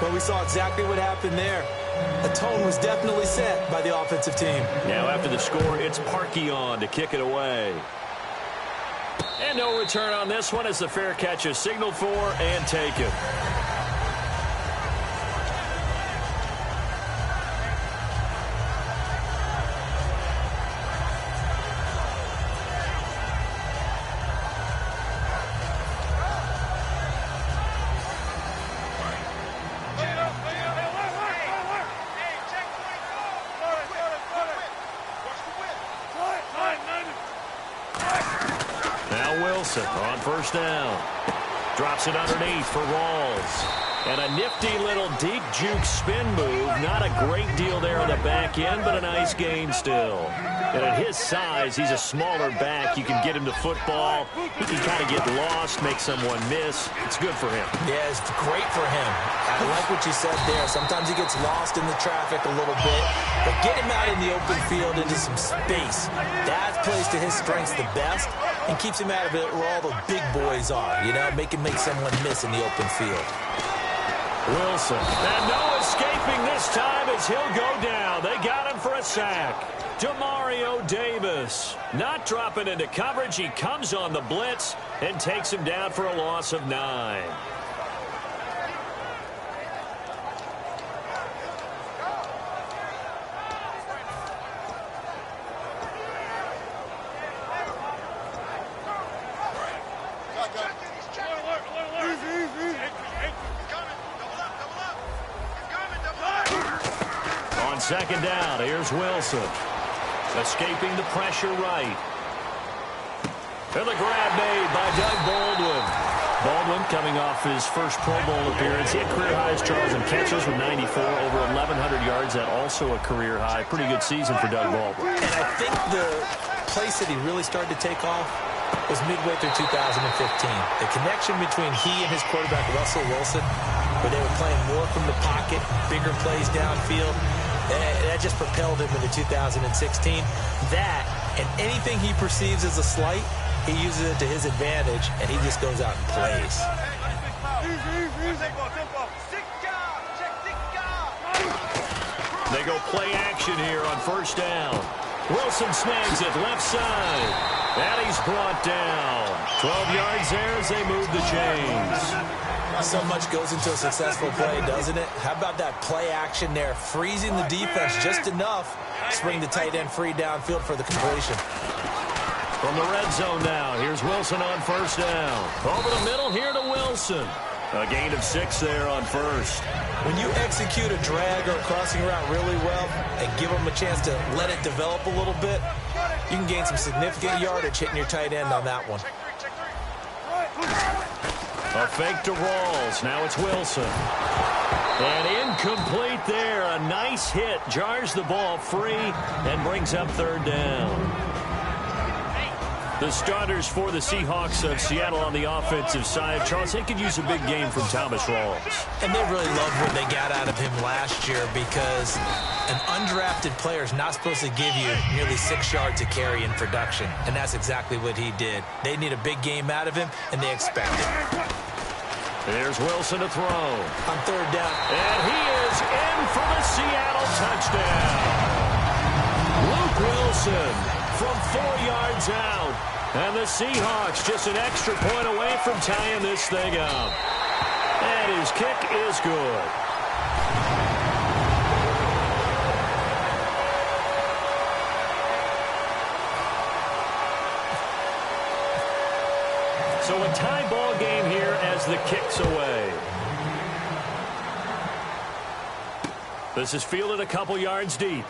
Well, we saw exactly what happened there. The tone was definitely set by the offensive team. Now after the score, it's Parkey on to kick it away. And no return on this one as the fair catch is signaled for and taken. On first down. Drops it underneath for Rawls. And a nifty little deep juke spin move. Not a great deal there on the back end, but a nice gain still. And at his size, he's a smaller back. You can get him to football. He can kind of get lost, make someone miss. It's good for him. Yeah, it's great for him. I like what you said there. Sometimes he gets lost in the traffic a little bit, but get him out in the open field into some space. That plays to his strengths the best and keeps him out of it where all the big boys are, you know, make someone miss in the open field. Wilson. And no escaping this time as he'll go down. They got him for a sack. Demario Davis not dropping into coverage. He comes on the blitz and takes him down for a loss of 9. On second down, here's Wilson. Escaping the pressure right. And the grab made by Doug Baldwin. Baldwin coming off his first Pro Bowl appearance. He had career highs, Charles, in catches with 94, over 1,100 yards. That also a career high. Pretty good season for Doug Baldwin. And I think the place that he really started to take off was midway through 2015. The connection between he and his quarterback, Russell Wilson, where they were playing more from the pocket, bigger plays downfield, that just propelled him into 2016. That, and anything he perceives as a slight, he uses it to his advantage, and he just goes out and plays. They go play action here on first down. Wilson snags it left side. And he's brought down. 12 yards there as they move the chains. So much goes into a successful play, doesn't it? How about that play action there? Freezing the defense just enough to bring the tight end free downfield for the completion. From the red zone now, here's Wilson on first down. Over the middle here to Wilson. A gain of 6 there on first. When you execute a drag or a crossing route really well and give them a chance to let it develop a little bit, you can gain some significant yardage hitting your tight end on that one. A fake to Rawls. Now it's Wilson. And incomplete there. A nice hit. Jars the ball free and brings up third down. The starters for the Seahawks of Seattle on the offensive side. Charles, they could use a big game from Thomas Rawls. And they really loved what they got out of him last year because an undrafted player is not supposed to give you nearly 6 yards a carry in production. And that's exactly what he did. They need a big game out of him, and they expect it. There's Wilson to throw. On third down. And he is in for the Seattle touchdown. Luke Wilson from 4 yards out. And the Seahawks just an extra point away from tying this thing up. And his kick is good. So a tie ball game here as the kick's away. This is fielded a couple yards deep.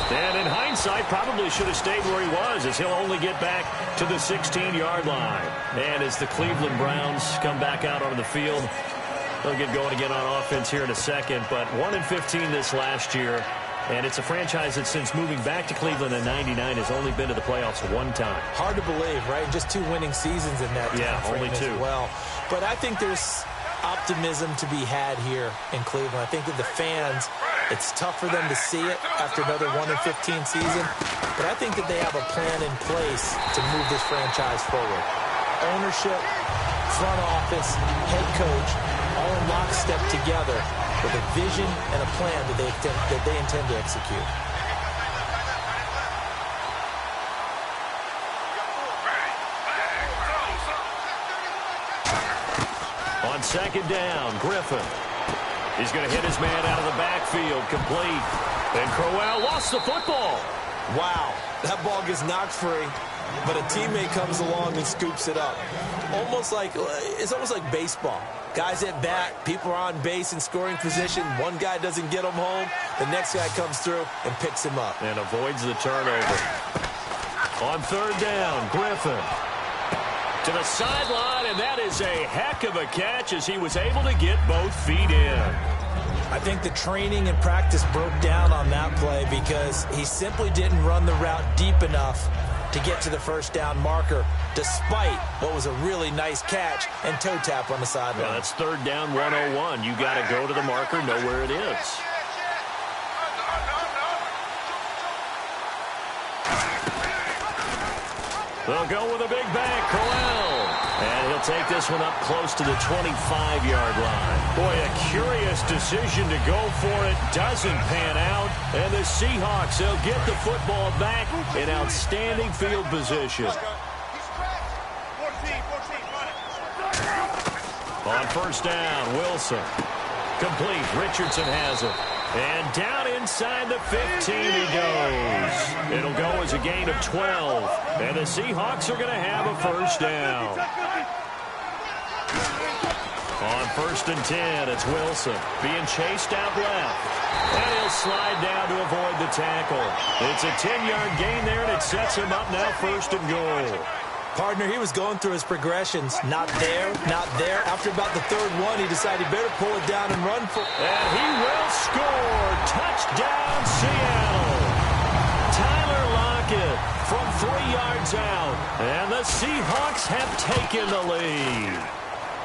And in hindsight, probably should have stayed where he was as he'll only get back to the 16-yard line. And as the Cleveland Browns come back out onto the field, they'll get going again on offense here in a second. But 1-15 this last year. And it's a franchise that since moving back to Cleveland in '99 has only been to the playoffs one time. Hard to believe, right? Just 2 winning seasons in that time frame only 2 as well. But I think there's optimism to be had here in Cleveland. I think that the fans, it's tough for them to see it after another 1-15 season. But I think that they have a plan in place to move this franchise forward. Ownership, front office, head coach, all in in lockstep together with a vision and a plan that they intend to execute. On second down, Griffin. He's going to hit his man out of the backfield, complete. And Crowell lost the football. Wow, that ball gets knocked free, but a teammate comes along and scoops it up. It's almost like baseball. Guys at bat, people are on base in scoring position. One guy doesn't get him home. The next guy comes through and picks him up. And avoids the turnover. On third down, Griffin. To the sideline, and that is a heck of a catch as he was able to get both feet in. I think the training and practice broke down on that play because he simply didn't run the route deep enough to get to the first down marker, despite what was a really nice catch and toe tap on the sideline. Yeah, that's third down 101. You got to go to the marker, know where it is. They'll go with a big bang, Crowell. And he'll take this one up close to the 25-yard line. Boy, a curious decision to go for it. Doesn't pan out. And the Seahawks, they'll get the football back in outstanding field position. On first down, Wilson. Complete. Richardson has it. And down inside the 15 he goes. It'll go as a gain of 12. And the Seahawks are going to have a first down. On first and 10, it's Wilson being chased out left. And he'll slide down to avoid the tackle. It's a 10-yard gain there, and it sets him up now first and goal. Partner, he was going through his progressions. Not there, not there. After about the third one, he decided he better pull it down and run for it. And he will score. Touchdown, Seattle. Tyler Lockett from 3 yards out. And the Seahawks have taken the lead.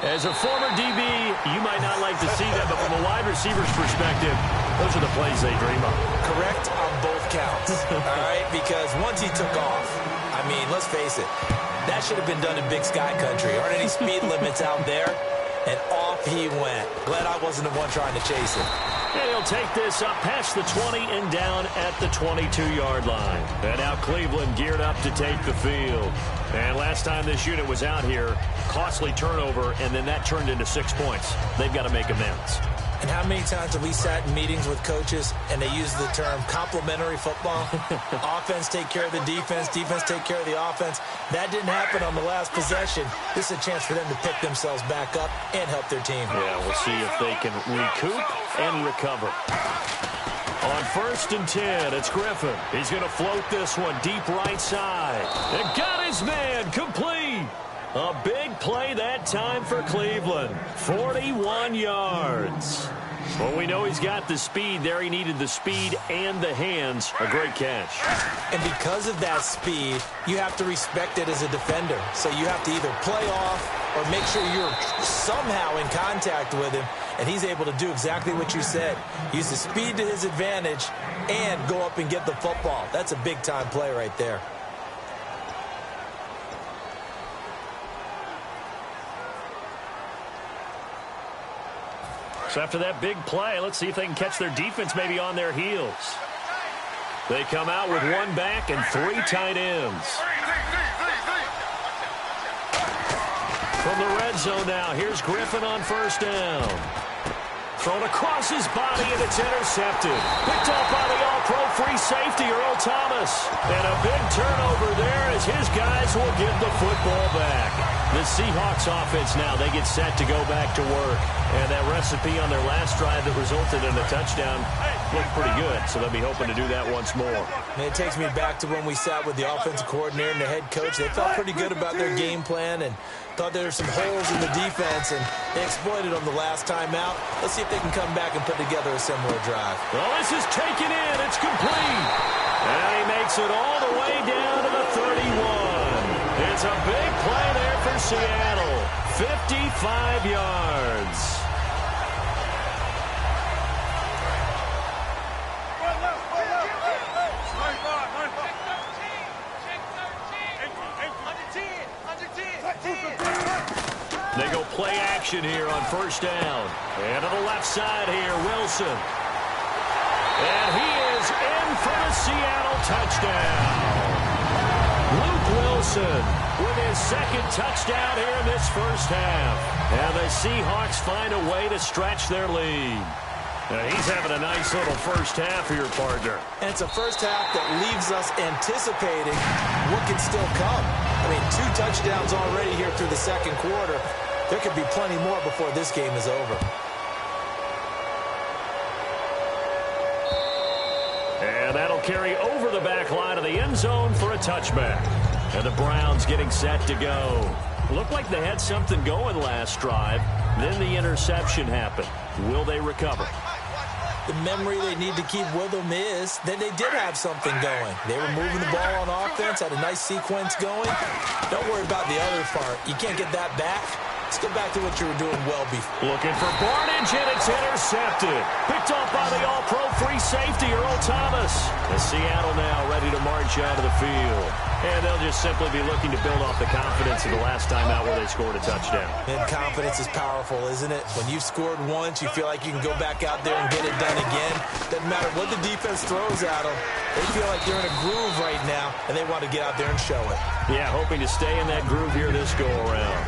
As a former DB, you might not like to see that, but from a wide receiver's perspective, those are the plays they dream of. Correct on both counts, all right? Because once he took off, I mean, let's face it, that should have been done in Big Sky Country. Aren't any speed limits out there? And off he went. Glad I wasn't the one trying to chase him. And he'll take this up past the 20 and down at the 22-yard line. And now Cleveland geared up to take the field. And last time this unit was out here, costly turnover, and then that turned into 6 points. They've got to make amends. And how many times have we sat in meetings with coaches and they use the term complementary football? Offense take care of the defense, defense take care of the offense. That didn't happen on the last possession. This is a chance for them to pick themselves back up and help their team. Yeah, we'll see if they can recoup and recover. On first and 10, it's Griffin. He's going to float this one deep right side. And got his man complete. A big play that time for Cleveland. 41 yards. Well, we know he's got the speed there. He needed the speed and the hands. A great catch. And because of that speed, you have to respect it as a defender. So you have to either play off or make sure you're somehow in contact with him. And he's able to do exactly what you said. Use the speed to his advantage and go up and get the football. That's a big-time play right there. So after that big play, let's see if they can catch their defense maybe on their heels. They come out with one back and 3 tight ends. From the red zone now, here's Griffin on first down. Thrown across his body, and it's intercepted. Picked off by the all-pro free safety, Earl Thomas. And a big turnover there as his guys will get the football back. The Seahawks offense now, they get set to go back to work. And that recipe on their last drive that resulted in a touchdown looked pretty good, so they'll be hoping to do that once more. And it takes me back to when we sat with the offensive coordinator and the head coach. They felt pretty good about their game plan and thought there were some holes in the defense, and they exploited them the last time out. Let's see if they can come back and put together a similar drive. Well, this is taken in. It's complete. And he makes it all the way down to the 31. It's a big play there for Seattle. 55 yards. They go play action action here on first down. And to the left side here, Wilson. And he is in for the Seattle touchdown. Luke Wilson with his second touchdown here in this first half. And the Seahawks find a way to stretch their lead. He's having a nice little first half here, partner. And it's a first half that leaves us anticipating what can still come. I mean, 2 touchdowns already here through the second quarter. There could be plenty more before this game is over. And that'll carry over the back line of the end zone for a touchback. And the Browns getting set to go. Looked like they had something going last drive. Then the interception happened. Will they recover? The memory they need to keep with them is that they did have something going. They were moving the ball on offense, had a nice sequence going. Don't worry about the other part. You can't get that back. Let's go back to what you were doing well before. Looking for Barnage, and it's intercepted. Picked off by the all-pro free safety, Earl Thomas. And Seattle now ready to march out of the field. And they'll just simply be looking to build off the confidence of the last time out where they scored a touchdown. And confidence is powerful, isn't it? When you've scored once, you feel like you can go back out there and get it done again. Doesn't matter what the defense throws at them. They feel like they're in a groove right now, and they want to get out there and show it. Yeah, hoping to stay in that groove here this go-around.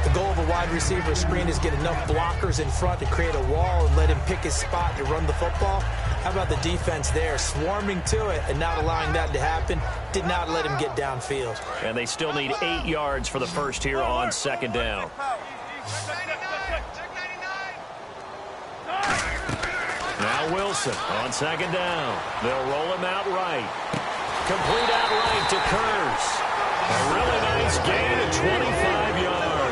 The goal of a wide receiver screen is get enough blockers in front to create a wall and let him pick his spot to run the football. How about the defense there, swarming to it and not allowing that to happen? Did not let him get downfield. And they still need 8 yards for the first here on second down. Now Wilson on second down. They'll roll him out right. Complete out right to Kurz. A really nice gain of 25 yards.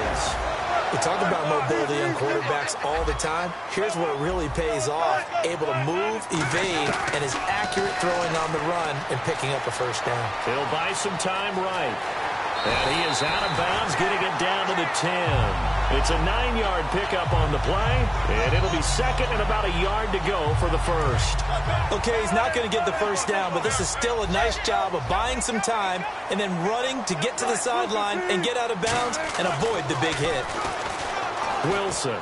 We talk about mobility on quarterbacks all the time. Here's where it really pays off. Able to move, evade, and is accurate throwing on the run and picking up a first down. He'll buy some time right. And he is out of bounds, getting it down to the 10. It's a 9-yard pickup on the play, and it'll be second and about a yard to go for the first. Okay, he's not going to get the first down, but this is still a nice job of buying some time and then running to get to the sideline and get out of bounds and avoid the big hit. Wilson.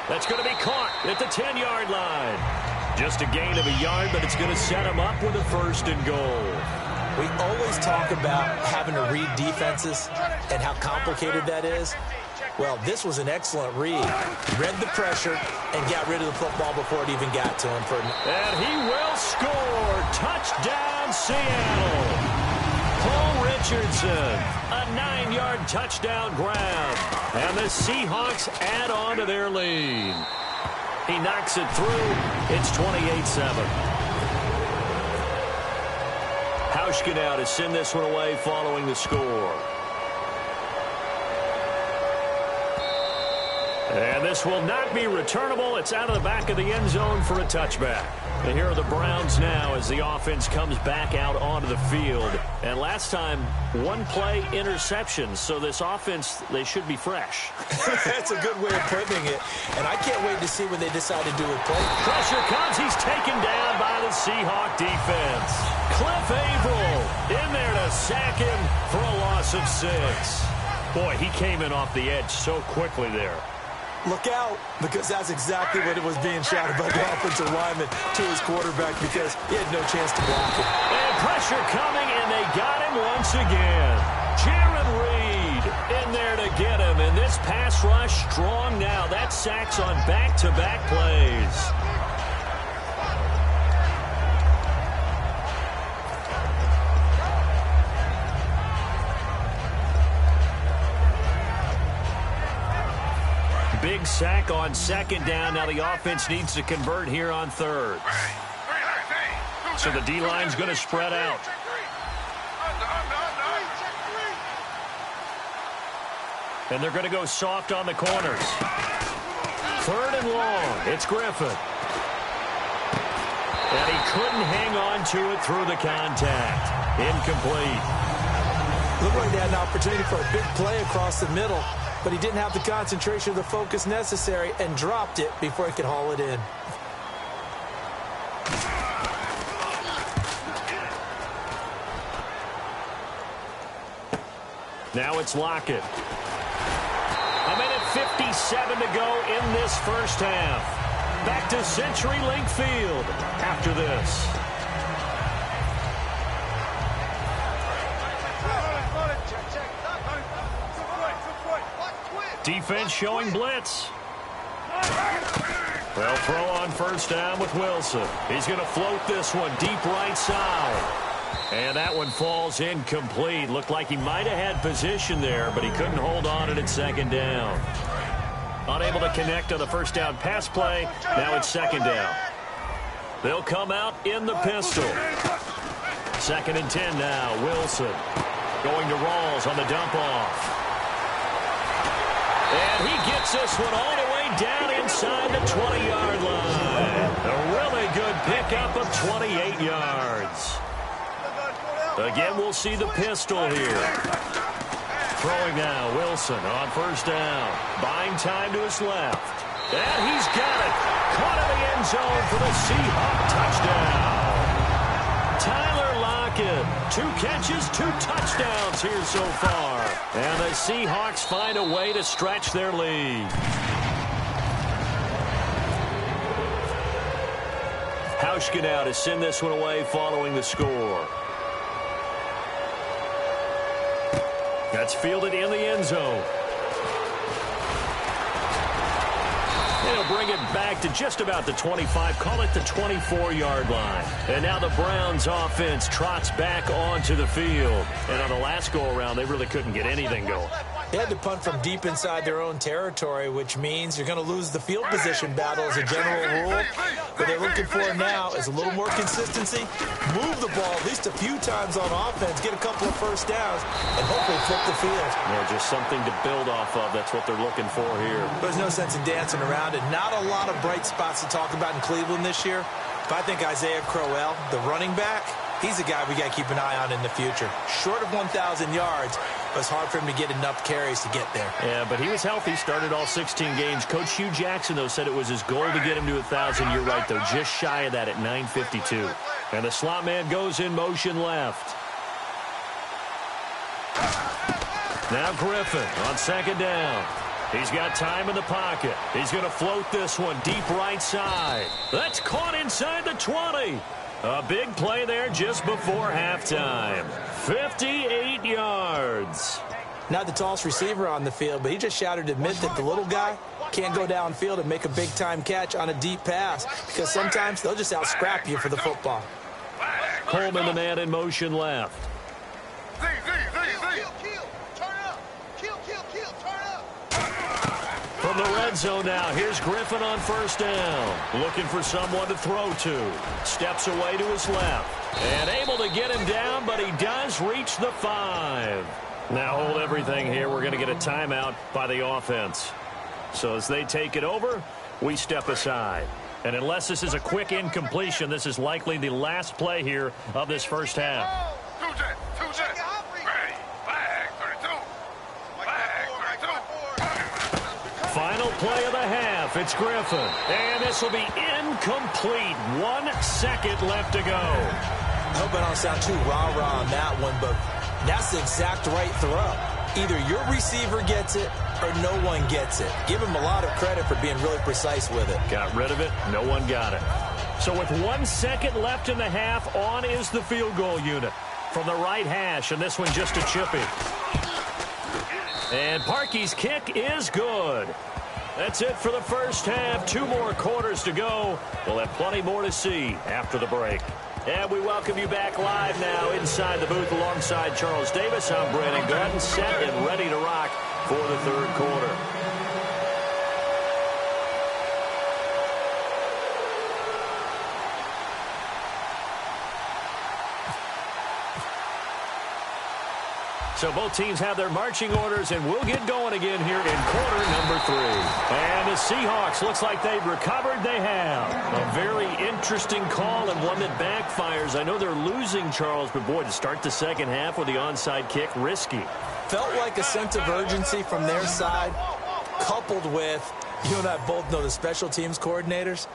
That's going to be caught at the 10-yard line. Just a gain of a yard, but it's going to set him up with a first and goal. We always talk about having to read defenses and how complicated that is. Well, this was an excellent read. Read the pressure and got rid of the football before it even got to him. And he will score. Touchdown, Seattle. Paul Richardson, a 9-yard touchdown grab. And the Seahawks add on to their lead. He knocks it through. It's 28-7. Hauschka now to send this one away following the score. And this will not be returnable. It's out of the back of the end zone for a touchback. And here are the Browns now as the offense comes back out onto the field. And last time, 1-play interception. So this offense, they should be fresh. That's a good way of putting it. And I can't wait to see what they decide to do with play. Pressure comes. He's taken down by the Seahawk defense. Cliff Averill in there to sack him for a loss of 6. Boy, he came in off the edge so quickly there. Look out, because that's exactly what it was being shouted by the offensive lineman to his quarterback because he had no chance to block it. And pressure coming, and they got him once again. Jaron Reed in there to get him, and this pass rush strong now. That sacks on back-to-back plays. Big sack on second down. Now the offense needs to convert here on third. So the D-line's going to spread out. And they're going to go soft on the corners. Third and long. It's Griffin. And he couldn't hang on to it through the contact. Incomplete. Looked like they had an opportunity for a big play across the middle, but he didn't have the concentration or the focus necessary and dropped it before he could haul it in. Now it's Lockett. A minute 1:57 to go in this first half. Back to CenturyLink Field after this. Defense showing blitz. They'll throw on first down with Wilson. He's going to float this one deep right side. And that one falls incomplete. Looked like he might have had position there, but he couldn't hold on to it at second down. Unable to connect on the first down pass play. Now it's second down. They'll come out in the pistol. 2nd and 10 now. Wilson going to Rawls on the dump off. And he gets this one all the way down inside the 20-yard line. A really good pickup of 28 yards. Again, we'll see the pistol here. Throwing now, Wilson on first down. Buying time to his left. And he's got it. Caught in the end zone for the Seahawk touchdown. Tyler Lockett, 2 catches, 2 touchdowns here so far. And the Seahawks find a way to stretch their lead. Hauschka now to send this one away following the score. That's fielded in the end zone. They'll bring it back to just about the 25, call it the 24-yard line. And now the Browns offense trots back onto the field. And on the last go-around, they really couldn't get anything going. They had to punt from deep inside their own territory, which means you're going to lose the field position battle as a general rule. What they're looking for now is a little more consistency, move the ball at least a few times on offense, get a couple of first downs, and hopefully flip the field. Yeah, just something to build off of. That's what they're looking for here. There's no sense in dancing around it. Not a lot of bright spots to talk about in Cleveland this year. But I think Isaiah Crowell, the running back, he's a guy we got to keep an eye on in the future. Short of 1,000 yards, but it's hard for him to get enough carries to get there. Yeah, but he was healthy, started all 16 games. Coach Hugh Jackson, though, said it was his goal to get him to 1,000. You're right, though, just shy of that at 952. And the slot man goes in motion left. Now Griffin on 2nd down. He's got time in the pocket. He's going to float this one deep right side. That's caught inside the 20. A big play there just before halftime. 58 yards. Not the tallest receiver on the field, but he just shouted to admit that the little guy can't go downfield and make a big-time catch on a deep pass because sometimes they'll just out-scrap you for the football. Coleman, the man in motion left. From the red zone now, here's Griffin on first down. Looking for someone to throw to. Steps away to his left. And able to get him down, but he does reach the 5. Now hold everything here. We're going to get a timeout by the offense. So as they take it over, we step aside. And unless this is a quick incompletion, this is likely the last play here of this first half. Final play of the half. It's Griffin. And this will be incomplete. 1 second left to go. I hope I don't sound too rah-rah on that one, but that's the exact right throw. Either your receiver gets it or no one gets it. Give him a lot of credit for being really precise with it. Got rid of it. No one got it. So with 1 second left in the half, on is the field goal unit. From the right hash, and this one just a chippy. And Parkey's kick is good. That's it for the first half. 2 more quarters to go. We'll have plenty more to see after the break. And we welcome you back live now inside the booth alongside Charles Davis. I'm Brandon Gordon, set and ready to rock for the third quarter. So both teams have their marching orders, and we'll get going again here in quarter number 3. And the Seahawks, looks like they've recovered. They have. A very interesting call and one that backfires. I know they're losing, Charles, but boy, to start the second half with the onside kick, risky. Felt like a sense of urgency from their side, coupled with, you and I both know the special teams coordinators.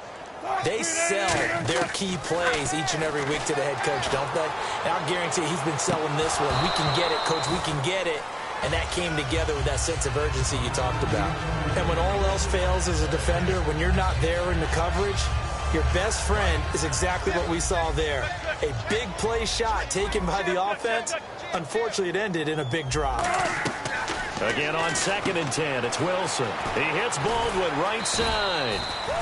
They sell their key plays each and every week to the head coach, don't they? And I guarantee he's been selling this one. We can get it, coach. We can get it. and that came together with that sense of urgency you talked about. And when all else fails as a defender, when you're not there in the coverage, your best friend is exactly what we saw there. A big play shot taken by the offense. Unfortunately, it ended in a big drop. Again on 2nd and 10, it's Wilson. He hits Baldwin right side.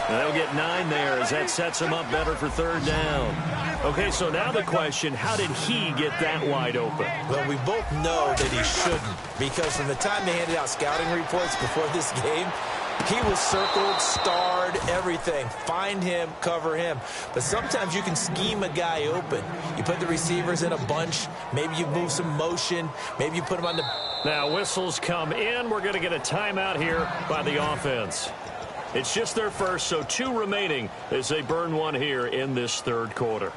And they'll get 9 there as that sets him up better for 3rd down. Okay, so now the question, how did he get that wide open? Well, we both know that he shouldn't, because from the time they handed out scouting reports before this game, he was circled, starred, everything. Find him, cover him. But sometimes you can scheme a guy open. You put the receivers in a bunch. Maybe you move some motion. Maybe you put them on the... Now whistles come in. We're going to get a timeout here by the offense. It's just their first, so 2 remaining as they burn 1 here in this 3rd quarter.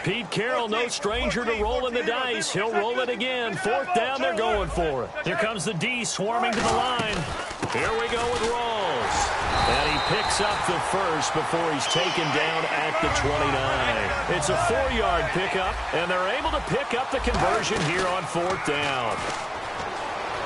Pete Carroll, no stranger to rolling the dice. He'll roll it again. 4th down, they're going for it. Here comes the D swarming to the line. Here we go with Rawls. And he picks up the first before he's taken down at the 29. It's a 4-yard pickup, and they're able to pick up the conversion here on 4th down.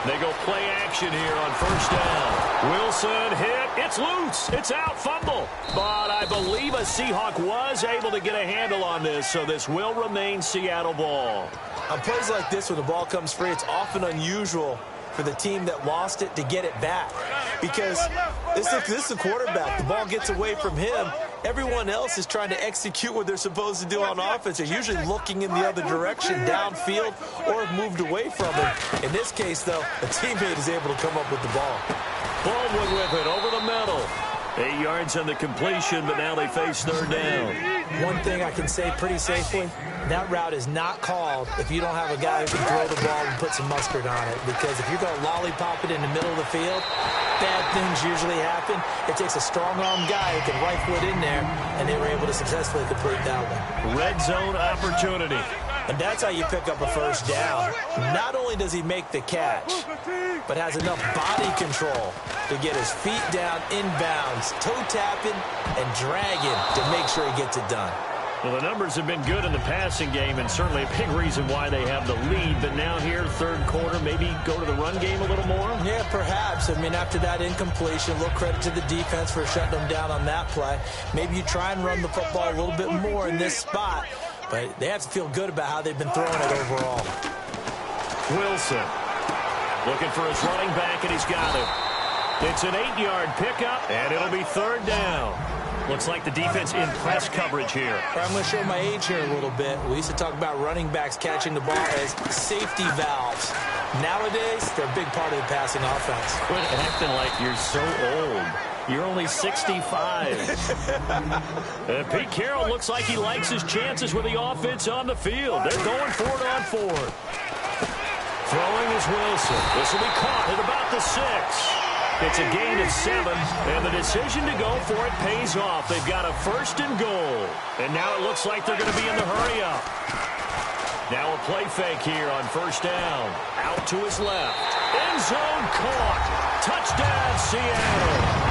They go play action here on 1st down. Wilson hit. It's loose. It's out. Fumble. But I believe a Seahawk was able to get a handle on this, so this will remain Seattle ball. On plays like this, when the ball comes free, it's often unusual for the team that lost it to get it back. Because this is the quarterback. The ball gets away from him. Everyone else is trying to execute what they're supposed to do on offense. They're usually looking in the other direction, downfield, or have moved away from him. In this case, though, a teammate is able to come up with the ball. Baldwin with it over the middle. 8 yards on the completion, but now they face 3rd down. One thing I can say pretty safely, that route is not called if you don't have a guy who can throw the ball and put some mustard on it. Because if you're going to lollipop it in the middle of the field, bad things usually happen. It takes a strong-arm guy who can rifle it in there, and they were able to successfully complete that one. Red zone opportunity. And that's how you pick up a 1st down. Not only does he make the catch, but has enough body control to get his feet down inbounds, toe tapping and dragging to make sure he gets it done. Well, the numbers have been good in the passing game, and certainly a big reason why they have the lead. But now here, 3rd quarter, maybe go to the run game a little more? Yeah, perhaps. I mean, after that incompletion, a little credit to the defense for shutting them down on that play. Maybe you try and run the football a little bit more in this spot. But they have to feel good about how they've been throwing it overall. Wilson looking for his running back, and he's got it. It's an 8-yard pickup, and it'll be 3rd down. Looks like the defense in press coverage here. I'm going to show my age here a little bit. We used to talk about running backs catching the ball as safety valves. Nowadays, they're a big part of the passing offense. Quit acting like you're so old. You're only 65. Pete Carroll looks like he likes his chances with the offense on the field. They're going for it on 4th. Throwing is Wilson. This will be caught at about the 6. It's a gain of 7, and the decision to go for it pays off. They've got a 1st and goal, and now it looks like they're going to be in the hurry-up. Now a play fake here on 1st down. Out to his left. End zone caught. Touchdown, Seattle.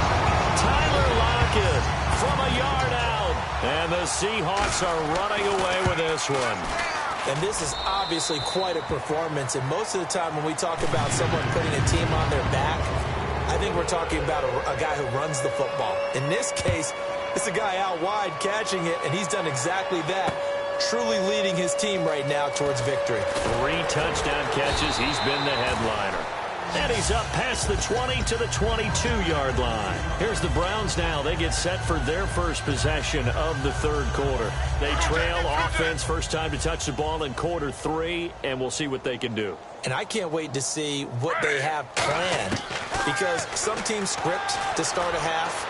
Tyler Lockett from a yard out, and the Seahawks are running away with this one. And this is obviously quite a performance, and most of the time when we talk about someone putting a team on their back, I think we're talking about a guy who runs the football. In this case, it's a guy out wide catching it, and he's done exactly that, truly leading his team right now towards victory. 3 touchdown catches. He's been the headliner. And he's up past the 20 to the 22-yard line. Here's the Browns now. They get set for their first possession of the 3rd quarter. They trail offense, first time to touch the ball in quarter 3, and we'll see what they can do. And I can't wait to see what they have planned, because some teams script to start a half.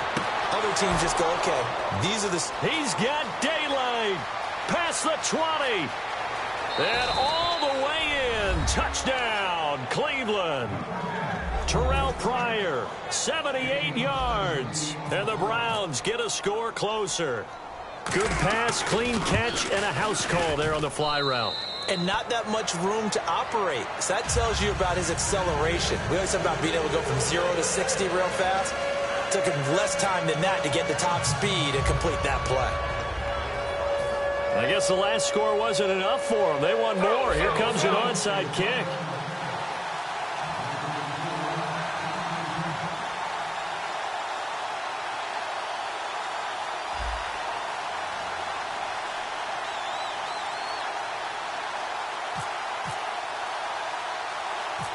Other teams just go, okay, these are the... He's got daylight past the 20. And all the way in. Touchdown, Cleveland. Terrell Pryor, 78 yards. And the Browns get a score closer. Good pass, clean catch, and a house call there on the fly route. And not that much room to operate. So that tells you about his acceleration. We always talk about being able to go from 0 to 60 real fast. It took him less time than that to get the top speed and complete that play. I guess the last score wasn't enough for them. They want more. Here comes an onside kick.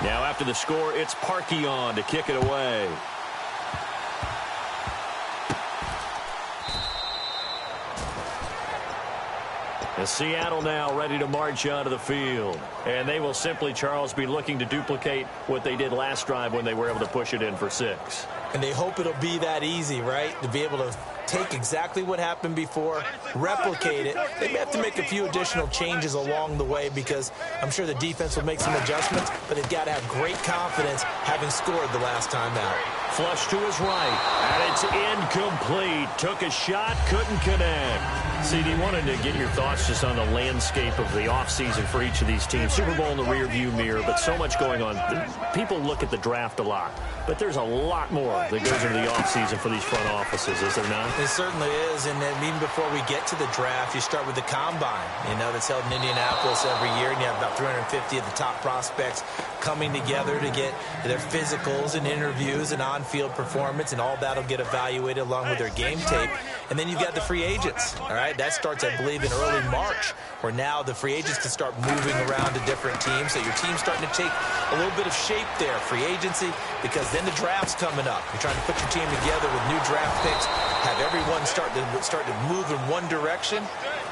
Now after the score, it's Parkey on to kick it away. And Seattle now ready to march onto the field. And they will simply, Charles, be looking to duplicate what they did last drive when they were able to push it in for 6. And they hope it'll be that easy, right? To be able to take exactly what happened before, replicate it. They may have to make a few additional changes along the way because I'm sure the defense will make some adjustments, but they've got to have great confidence having scored the last time out. Flush to his right, and it's incomplete. Took a shot, couldn't connect. CD, wanted to get your thoughts just on the landscape of the offseason for each of these teams. Super Bowl in the rearview mirror, but so much going on. People look at the draft a lot, but there's a lot more that goes into the offseason for these front offices, is there not? It certainly is, and then even before we get to the draft, you start with the combine, that's held in Indianapolis every year, and you have about 350 of the top prospects coming together to get their physicals and interviews and on-field performance, and all that'll get evaluated along with their game tape. And then you've got the free agents, all right? That starts, I believe, in early March, where now the free agents can start moving around to different teams. So your team's starting to take a little bit of shape there, free agency, because then the draft's coming up. You're trying to put your team together with new draft picks, have everyone start to move in one direction,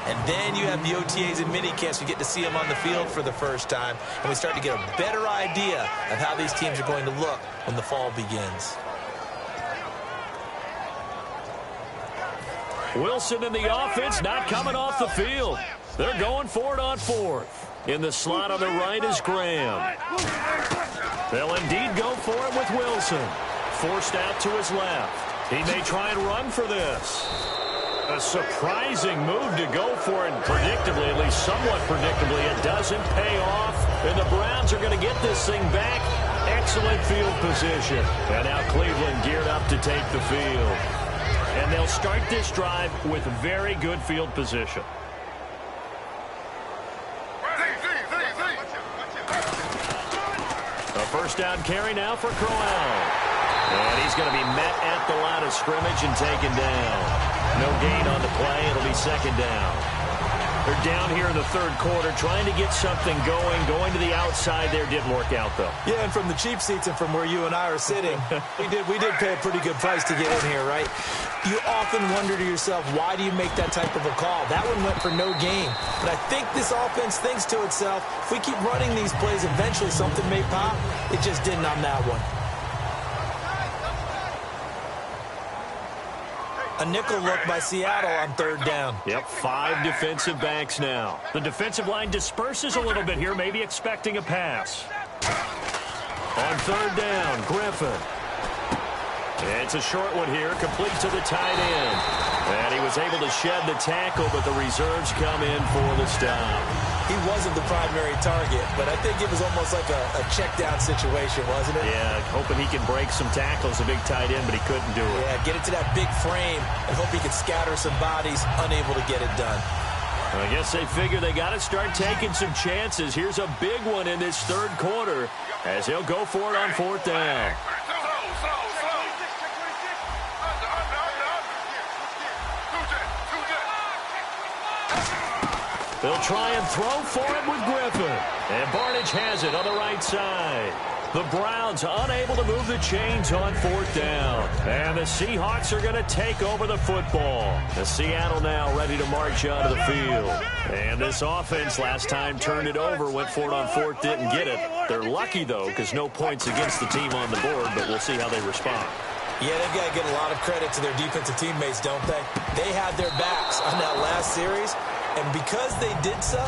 and then you have the OTAs and minicamps. You get to see them on the field for the first time, and we start to get a better idea of how these teams are going to look when the fall begins. Wilson in the offense, not coming off the field. They're going for it on 4th. In the slot on the right is Graham. They'll indeed go for it with Wilson. Forced out to his left. He may try and run for this. A surprising move to go for it predictably, at least somewhat predictably. It doesn't pay off, and the Browns are going to get this thing back. Excellent field position. And now Cleveland geared up to take the field. And they'll start this drive with very good field position. A first down carry now for Crowell. And he's going to be met at the line of scrimmage and taken down. No gain on the play. It'll be second down. They're down here in the third quarter, trying to get something going to the outside there. Didn't work out, though. Yeah, and from the cheap seats and from where you and I are sitting, we did pay a pretty good price to get in here, right? You often wonder to yourself, why do you make that type of a call? That one went for no gain. But I think this offense thinks to itself, if we keep running these plays, eventually something may pop. It just didn't on that one. A nickel look by Seattle on third down. Yep, 5 defensive backs now. The defensive line disperses a little bit here, maybe expecting a pass. On third down, Griffin. It's a short one here, complete to the tight end. And he was able to shed the tackle, but the reserves come in for the stop. He wasn't the primary target, but I think it was almost like a check-down situation, wasn't it? Yeah, hoping he can break some tackles, a big tight end, but he couldn't do it. Yeah, get it to that big frame and hope he could scatter some bodies, unable to get it done. I guess they figure they got to start taking some chances. Here's a big one in this third quarter as he'll go for it on 4th down. They'll try and throw for it with Griffin. And Barnage has it on the right side. The Browns unable to move the chains on 4th down. And the Seahawks are going to take over the football. The Seattle now ready to march onto the field. And this offense last time turned it over, went for it on 4th, didn't get it. They're lucky, though, because no points against the team on the board, but we'll see how they respond. Yeah, they've got to get a lot of credit to their defensive teammates, don't they? They had their backs on that last series. And because they did so,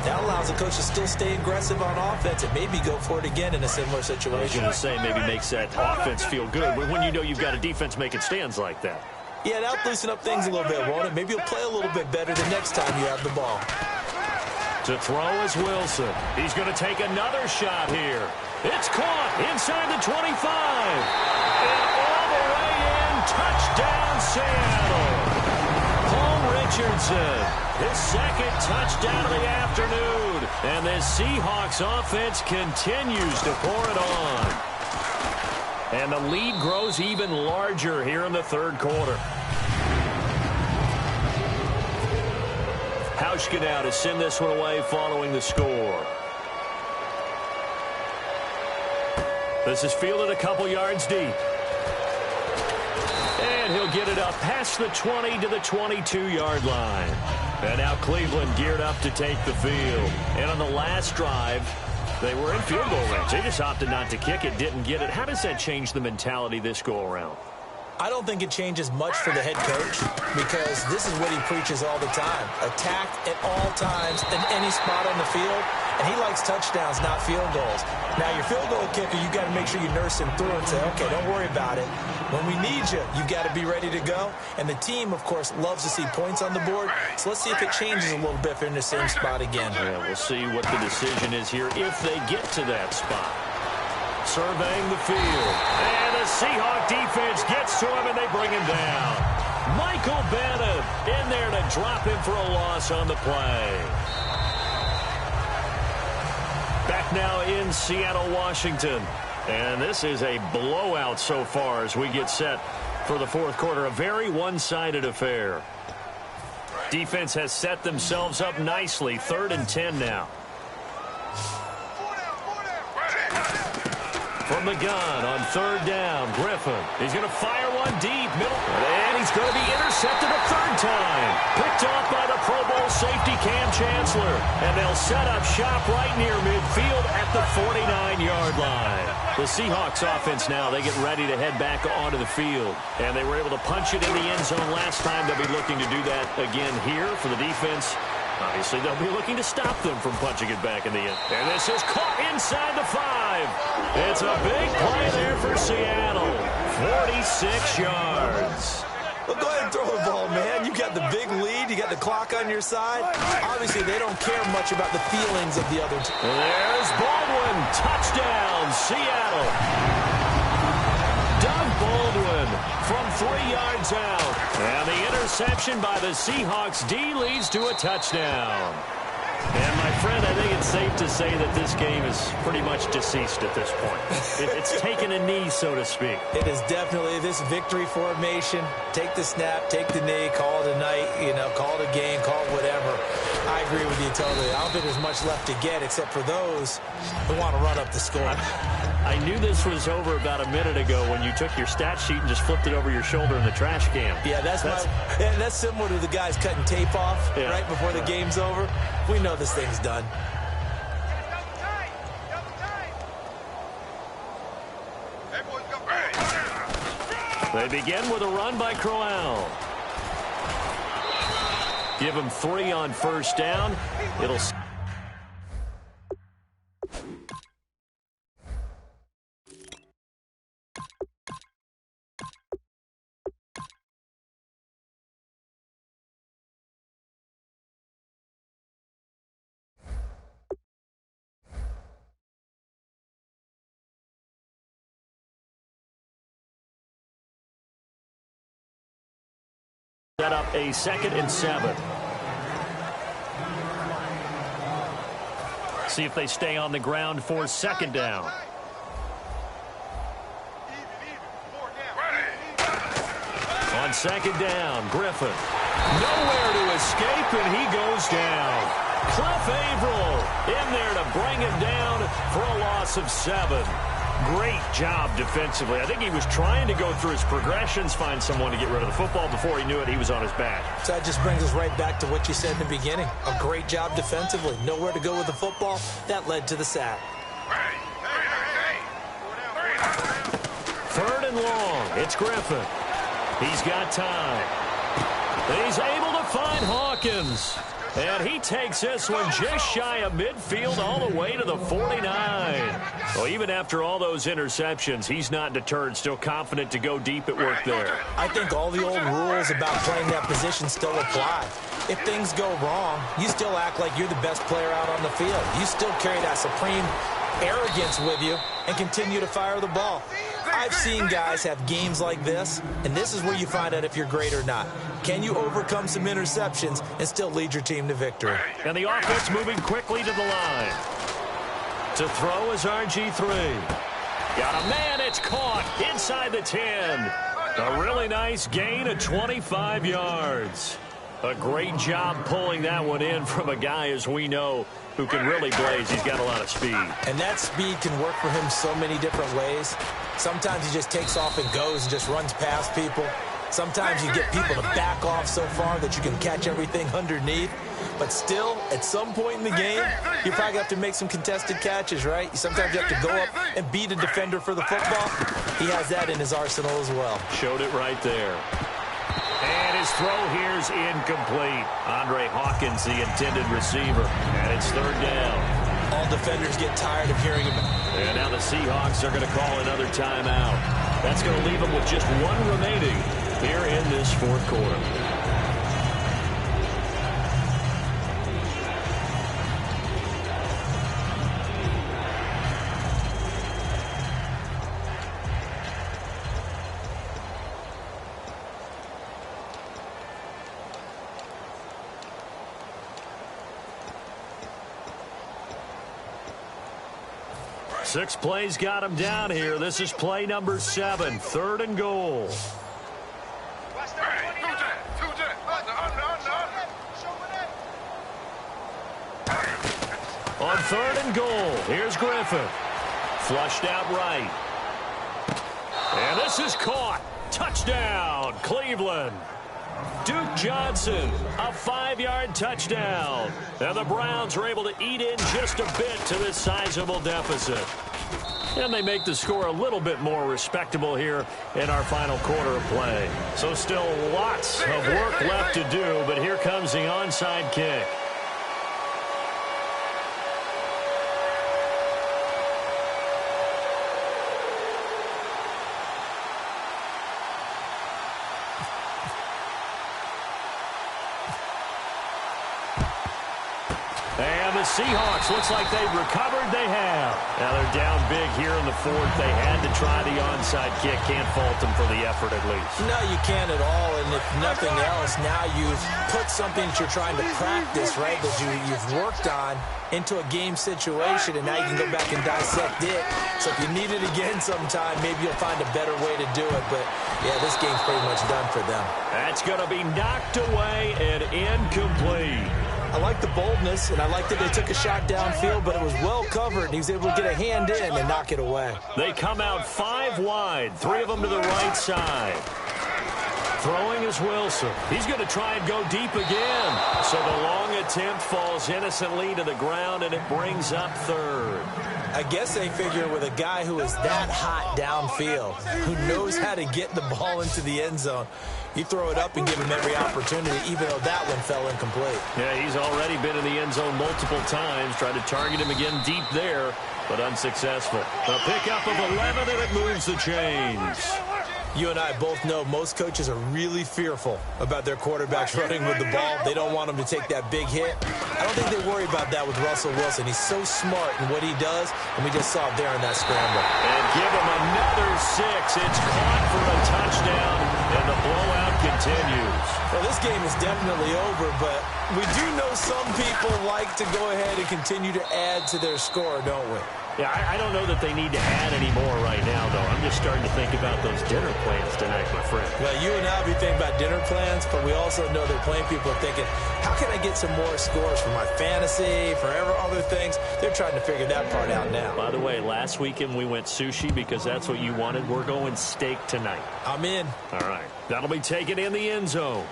that allows the coach to still stay aggressive on offense and maybe go for it again in a similar situation. I was going to say maybe makes that offense feel good, but when you know you've got a defense making stands like that. Yeah, that'll loosen up things a little bit, won't it? Maybe you'll play a little bit better the next time you have the ball. To throw is Wilson. He's going to take another shot here. It's caught inside the 25. And all the way in, touchdown Seattle. Richards Robinson, his second touchdown of the afternoon. And this Seahawks offense continues to pour it on. And the lead grows even larger here in the third quarter. Hauschka now to send this one away following the score. This is fielded a couple yards deep. And he'll get it up past the 20 to the 22-yard line. And now Cleveland geared up to take the field. And on the last drive, they were in field goal range. They just opted not to kick it, didn't get it. How does that change the mentality this go-around? I don't think it changes much for the head coach because this is what he preaches all the time. Attack at all times in any spot on the field, and he likes touchdowns, not field goals. Now, your field goal kicker, you got to make sure you nurse him through and say, okay, don't worry about it. When we need you, you got to be ready to go. And the team, of course, loves to see points on the board. So let's see if it changes a little bit if they're in the same spot again. Yeah, we'll see what the decision is here if they get to that spot. Surveying the field. And the Seahawk defense gets to him, and they bring him down. Michael Bennett in there to drop him for a loss on the play. Back now in Seattle, Washington. And this is a blowout so far as we get set for the fourth quarter. A very one-sided affair. Defense has set themselves up nicely. 3rd and 10 now. From the gun on 3rd down, Griffin. He's going to fire one deep, middle, and he's going to be intercepted a 3rd time. Picked off by the Pro Bowl safety Cam Chancellor, and they'll set up shop right near midfield at the 49-yard line. The Seahawks offense now, they get ready to head back onto the field, and they were able to punch it in the end zone last time. They'll be looking to do that again here for the defense. Obviously, they'll be looking to stop them from punching it back in the end. And this is caught inside the 5. It's a big play there for Seattle. 46 yards. Well, go ahead and throw the ball, man. You got the big lead. You got the clock on your side. Obviously, they don't care much about the feelings of the other team. There's Baldwin. Touchdown, Seattle. Doug Baldwin from 3 yards out. And the interception by the Seahawks D leads to a touchdown. And, my friend, I think it's safe to say that this game is pretty much deceased at this point. It's taken a knee, so to speak. It is definitely this victory formation. Take the snap, take the knee, call it a night, call it a game, call it whatever. I agree with you totally. I don't think there's much left to get except for those who want to run up the score. I knew this was over about a minute ago when you took your stat sheet and just flipped it over your shoulder in the trash can. Yeah, that's similar to the guys cutting tape off right before the game's over. We know this thing's done. They begin with a run by Crowell. Give him 3 on 1st down. It'll... set up a 2nd and 7. See if they stay on the ground for 2nd down. On 2nd down, Griffin. Nowhere to escape, and he goes down. Cliff Averill in there to bring him down for a loss of 7. Great job defensively. I think he was trying to go through his progressions, find someone to get rid of the football. Before he knew it, he was on his back. So that just brings us right back to what you said in the beginning. A great job defensively. Nowhere to go with the football. That led to the sack. 3rd and long. It's Griffin. He's got time. He's able to find Hawkins. And he takes this one just shy of midfield all the way to the 49. Well, even after all those interceptions, he's not deterred, still confident to go deep at work there. I think all the old rules about playing that position still apply. If things go wrong, you still act like you're the best player out on the field. You still carry that supreme arrogance with you and continue to fire the ball. I've seen guys have games like this, and this is where you find out if you're great or not. Can you overcome some interceptions and still lead your team to victory? And the offense moving quickly to the line. To throw is RG3. Got a man, it's caught inside the 10. A really nice gain of 25 yards. A great job pulling that one in from a guy, as we know, who can really blaze. He's got a lot of speed. And that speed can work for him so many different ways. Sometimes he just takes off and goes and just runs past people. Sometimes you get people to back off so far that you can catch everything underneath. But still, at some point in the game, you probably have to make some contested catches, right? Sometimes you have to go up and beat a defender for the football. He has that in his arsenal as well. Showed it right there. And his throw here's incomplete. Andre Hawkins, the intended receiver. And it's third down. All defenders get tired of hearing him. And now the Seahawks are going to call another timeout. That's going to leave them with just one remaining here in this fourth quarter. Six plays got him down here. This is play number 7, third and goal. On third and goal, here's Griffin. Flushed out right. And this is caught. Touchdown, Cleveland. Duke Johnson, a 5-yard touchdown. And the Browns are able to eat in just a bit to this sizable deficit. And they make the score a little bit more respectable here in our final quarter of play. So still lots of work left to do, but here comes the onside kick. The Seahawks, looks like they've recovered. They have. Now they're down big here in the fourth. They had to try the onside kick. Can't fault them for the effort at least. No, you can't at all. And if nothing else, now you've put something that you're trying to practice, right, that you've worked on into a game situation, and now you can go back and dissect it. So if you need it again sometime, maybe you'll find a better way to do it. But, yeah, this game's pretty much done for them. That's going to be knocked away and incomplete. I like the boldness, and I like that they took a shot downfield, but it was well covered, and he was able to get a hand in and knock it away. They come out 5 wide, 3 of them to the right side. Throwing is Wilson. He's going to try and go deep again. So the long attempt falls innocently to the ground, and it brings up third. I guess they figure with a guy who is that hot downfield, who knows how to get the ball into the end zone, you throw it up and give him every opportunity, even though that one fell incomplete. Yeah, he's already been in the end zone multiple times. Tried to target him again deep there, but unsuccessful. A pickup of 11, and it moves the chains. You and I both know most coaches are really fearful about their quarterbacks running with the ball. They don't want them to take that big hit. I don't think they worry about that with Russell Wilson. He's so smart in what he does, and we just saw it there in that scramble. And give him another 6. It's caught for a touchdown, and the blowout continues. Well, this game is definitely over, but we do know some people like to go ahead and continue to add to their score, don't we? Yeah, I don't know that they need to add any more right now, though. I'm just starting to think about those dinner plans tonight, my friend. Well, you and I will be thinking about dinner plans, but we also know they're playing people are thinking, how can I get some more scores for my fantasy, for other things? They're trying to figure that part out now. By the way, last weekend we went sushi because that's what you wanted. We're going steak tonight. I'm in. All right. That'll be taken in the end zone.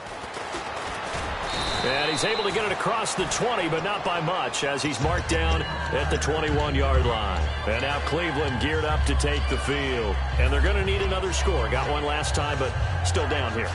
And he's able to get it across the 20, but not by much, as he's marked down at the 21-yard line. And now Cleveland geared up to take the field. And they're going to need another score. Got one last time, but still down here.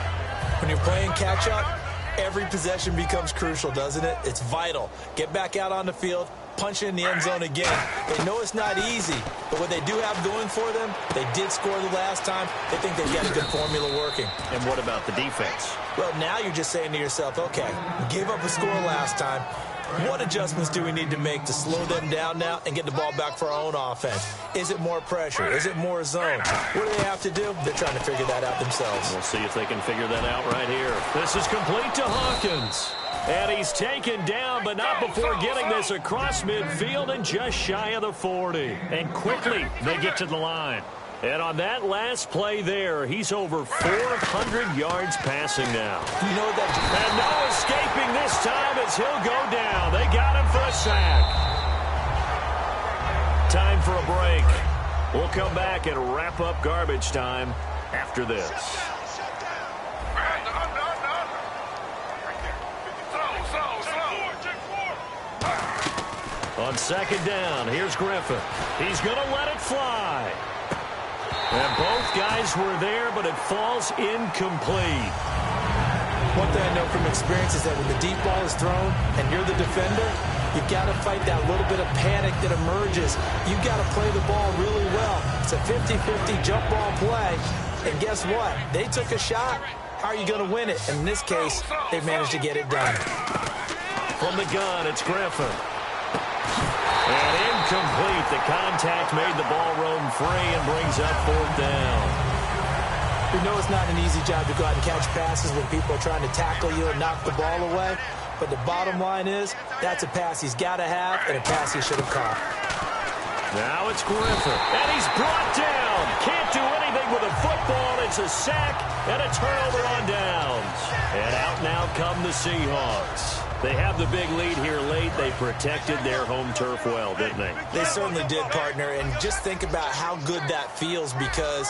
When you're playing catch-up, every possession becomes crucial, doesn't it? It's vital. Get back out on the field, punch it in the end zone again. They know it's not easy, but what they do have going for them, they did score the last time. They think they've got a good formula working. And what about the defense? Well, now you're just saying to yourself, okay, we gave up a score last time. What adjustments do we need to make to slow them down now and get the ball back for our own offense? Is it more pressure? Is it more zone? What do they have to do? They're trying to figure that out themselves. We'll see if they can figure that out right here. This is complete to Hawkins. And he's taken down, but not before getting this across midfield and just shy of the 40. And quickly, they get to the line. And on that last play there, he's over 400 yards passing now. You know that. And no escaping this time as he'll go down. They got him for a sack. Time for a break. We'll come back and wrap up garbage time after this. On second down, here's Griffin. He's going to let it fly. And both guys were there, but it falls incomplete. One thing I know from experience is that when the deep ball is thrown and you're the defender, you've got to fight that little bit of panic that emerges. You've got to play the ball really well. It's a 50-50 jump ball play. And guess what? They took a shot. How are you going to win it? And in this case, they managed to get it done. From the gun, it's Griffin. And incomplete. The contact made the ball roam free and brings up fourth down. We know it's not an easy job to go out and catch passes when people are trying to tackle you and knock the ball away. But the bottom line is, that's a pass he's got to have and a pass he should have caught. Now it's Griffin. And he's brought down. Can't do anything with a football. It's a sack and a turnover on downs. And out now come the Seahawks. They have the big lead here late. They protected their home turf well, didn't they? They certainly did, partner. And just think about how good that feels, because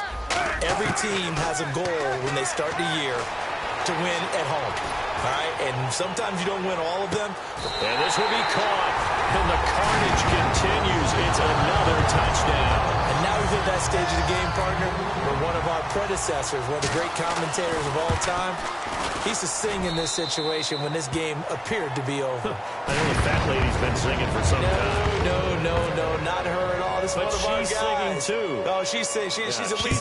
every team has a goal when they start the year to win at home. All right? And sometimes you don't win all of them. And this will be caught. And the carnage continues. It's another touchdown. And now we've hit that stage of the game, partner, where one of our predecessors, one of the great commentators of all time, he used to sing in this situation when this game appeared to be over. I know the fat lady's been singing for some time. No, not her at all. This is one of our guys. But she's singing too. Oh, she's at least